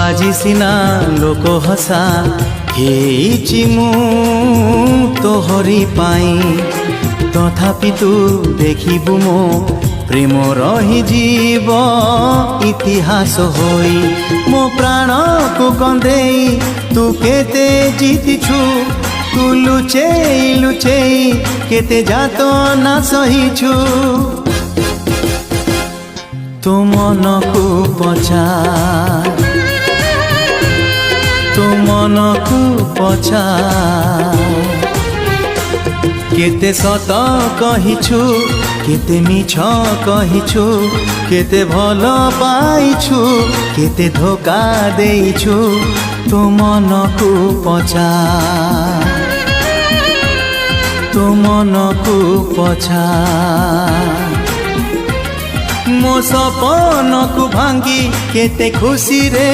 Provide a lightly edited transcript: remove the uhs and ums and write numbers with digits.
আজি সিনা লোক হসা ହେଇଛି ମୁଁ ତୋହରି ପାଇଁ ତଥାପି ତୁ ଦେଖିବୁ ମୋ ପ୍ରେମ ରହିଯିବ ଇତିହାସ ହୋଇ ମୋ ପ୍ରାଣକୁ କନ୍ଦେଇ ତୁ କେତେ ଜିତିଛୁ ତୁ ଲୁଚେଇ ଲୁଚେଇ କେତେ ଯାତନା ସହିଛୁ ତୋ ମନକୁ ପଚାର ତୋ ମନକୁ ପଚାର କେତେ ସତ କହିଛୁ କେତେ ମିଛ କହିଛୁ କେତେ ଭଲ ପାଇଛୁ କେତେ ଧୋକା ଦେଇଛୁ ତୋ ମନକୁ ପଚାର ତୋ ମନକୁ ପଚାର ମୋ ସପନକୁ ଭାଙ୍ଗି କେତେ ଖୁସିରେ